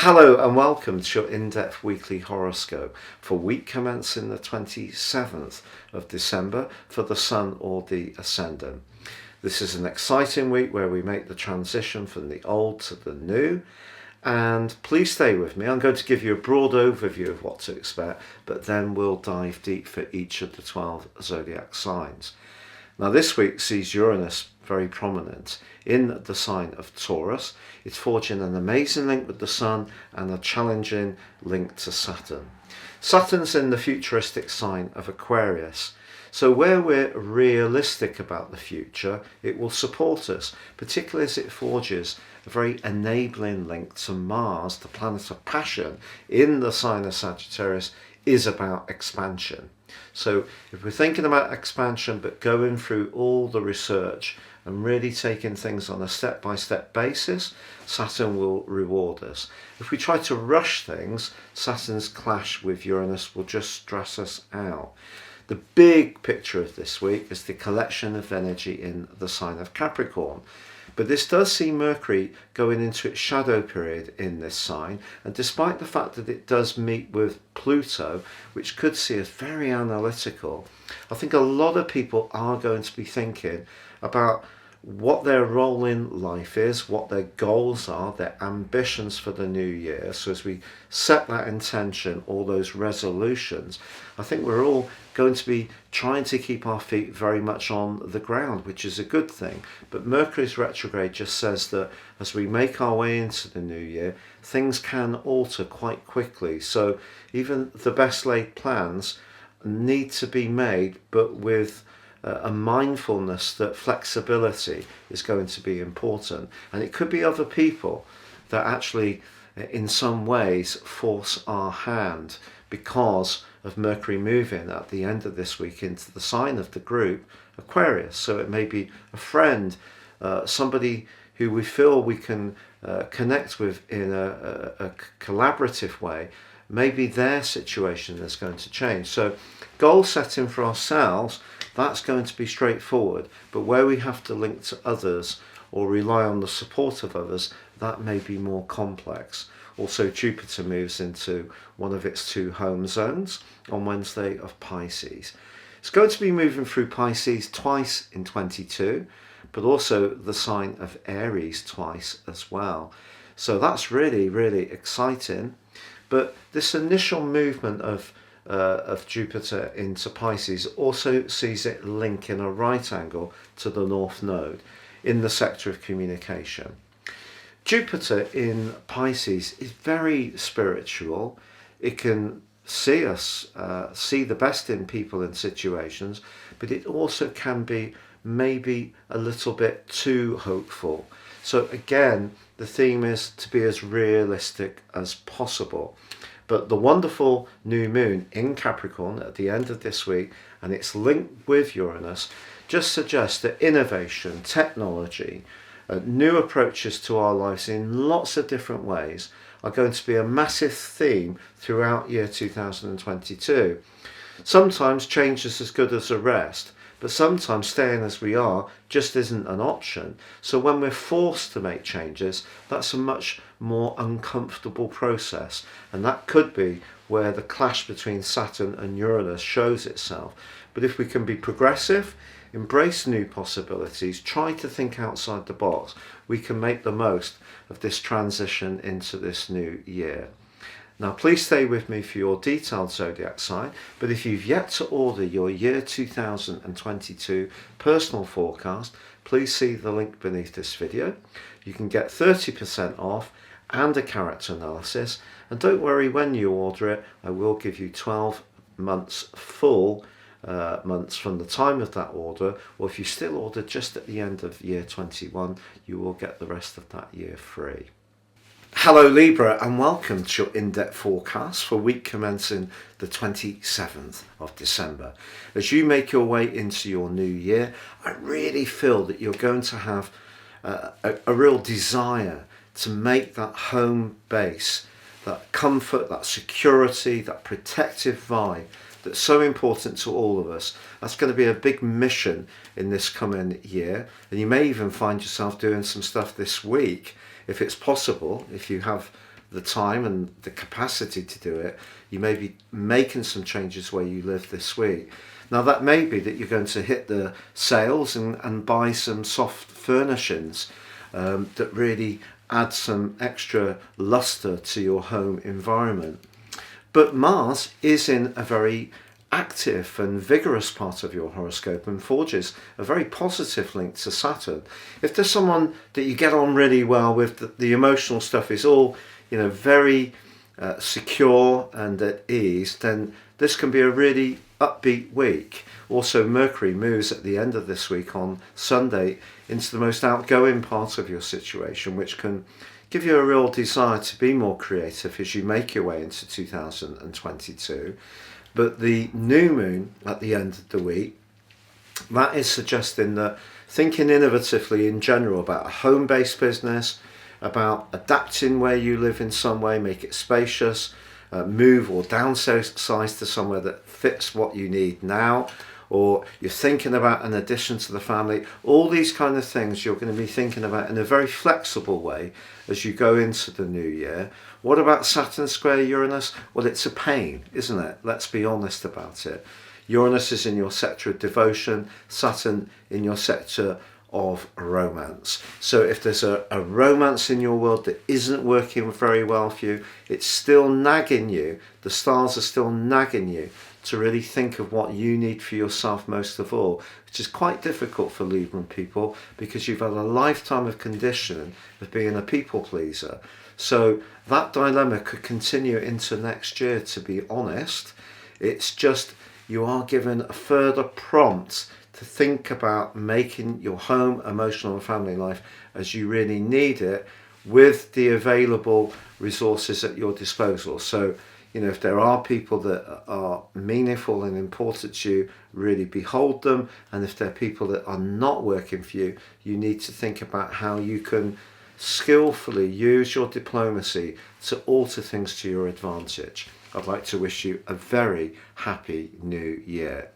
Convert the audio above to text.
Hello and welcome to your in-depth weekly horoscope for week commencing the 27th of December for the Sun or the Ascendant. This is an exciting week where we make the transition from the old to the new. And please stay with me. I'm going to give you a broad overview of what to expect, but then we'll dive deep for each of the 12 zodiac signs. Now this week sees Uranus very prominent in the sign of Taurus. It's forging an amazing link with the Sun and a challenging link to Saturn. Saturn's in the futuristic sign of Aquarius. So where we're realistic about the future, it will support us, particularly as it forges a very enabling link to Mars, the planet of passion, in the sign of Sagittarius, is about expansion. So if we're thinking about expansion but going through all the research and really taking things on a step-by-step basis, Saturn will reward us. If we try to rush things, Saturn's clash with Uranus will just stress us out. The big picture of this week is the collection of energy in the sign of Capricorn. But this does see Mercury going into its shadow period in this sign, and despite the fact that it does meet with Pluto, which could see us very analytical, I think a lot of people are going to be thinking about what their role in life is, what their goals are, their ambitions for the new year. So as we set that intention, all those resolutions, I think we're all going to be trying to keep our feet very much on the ground, which is a good thing. But Mercury's retrograde just says that as we make our way into the new year, things can alter quite quickly. So even the best laid plans need to be made, but with a mindfulness that flexibility is going to be important. And it could be other people that actually in some ways force our hand because of Mercury moving at the end of this week into the sign of the group Aquarius. So it may be a friend, somebody who we feel we can connect with in a collaborative way. Maybe their situation is going to change. So goal setting for ourselves, that's going to be straightforward, but where we have to link to others or rely on the support of others, that may be more complex. Also, Jupiter moves into one of its two home zones on Wednesday of Pisces. It's going to be moving through Pisces twice in 22, but also the sign of Aries twice as well. So that's really, really exciting. But this initial movement of Jupiter into Pisces also sees it link in a right angle to the North Node in the sector of communication. Jupiter in Pisces is very spiritual. It can see us, see the best in people and situations, but it also can be maybe a little bit too hopeful. So again, the theme is to be as realistic as possible. But the wonderful new moon in Capricorn at the end of this week and its link with Uranus just suggests that innovation, technology, new approaches to our lives in lots of different ways are going to be a massive theme throughout year 2022. Sometimes change is as good as a rest, but sometimes staying as we are just isn't an option. So when we're forced to make changes, that's a much more uncomfortable process. And that could be where the clash between Saturn and Uranus shows itself. But if we can be progressive, embrace new possibilities, try to think outside the box, we can make the most of this transition into this new year. Now please stay with me for your detailed zodiac sign, but if you've yet to order your year 2022 personal forecast, please see the link beneath this video. You can get 30% off and a character analysis, and don't worry, when you order it, I will give you 12 months full months from the time of that order, or if you still order just at the end of year 21, you will get the rest of that year free. Hello Libra and welcome to your in-depth forecast for week commencing the 27th of December. As you make your way into your new year, I really feel that you're going to have a real desire to make that home base, that comfort, that security, that protective vibe that's so important to all of us. That's going to be a big mission in this coming year, and you may even find yourself doing some stuff this week if it's possible, if you have the time and the capacity to do it, you may be making some changes where you live this week. Now that may be that you're going to hit the sales and buy some soft furnishings that really add some extra luster to your home environment. But Mars is in a very active and vigorous part of your horoscope and forges a very positive link to Saturn. If there's someone that you get on really well with, the emotional stuff is all, very secure and at ease, then this can be a really upbeat week. Also, Mercury moves at the end of this week on Sunday into the most outgoing part of your situation, which can give you a real desire to be more creative as you make your way into 2022. But the new moon at the end of the week, that is suggesting that thinking innovatively in general about a home-based business, about adapting where you live in some way, make it spacious, move or downsize to somewhere that fits what you need now, or you're thinking about an addition to the family. All these kind of things you're going to be thinking about in a very flexible way as you go into the new year. What about Saturn square Uranus? Well, it's a pain, isn't it? Let's be honest about it. Uranus is in your sector of devotion, Saturn in your sector of romance. So if there's a romance in your world that isn't working very well for you, it's still nagging you, the stars are still nagging you to really think of what you need for yourself most of all, which is quite difficult for Libran people because you've had a lifetime of conditioning of being a people pleaser. So that dilemma could continue into next year, to be honest. It's just you are given a further prompt to think about making your home, emotional and family life as you really need it, with the available resources at your disposal. So, if there are people that are meaningful and important to you, really behold them. And if there are people that are not working for you, you need to think about how you can skillfully use your diplomacy to alter things to your advantage. I'd like to wish you a very happy new year.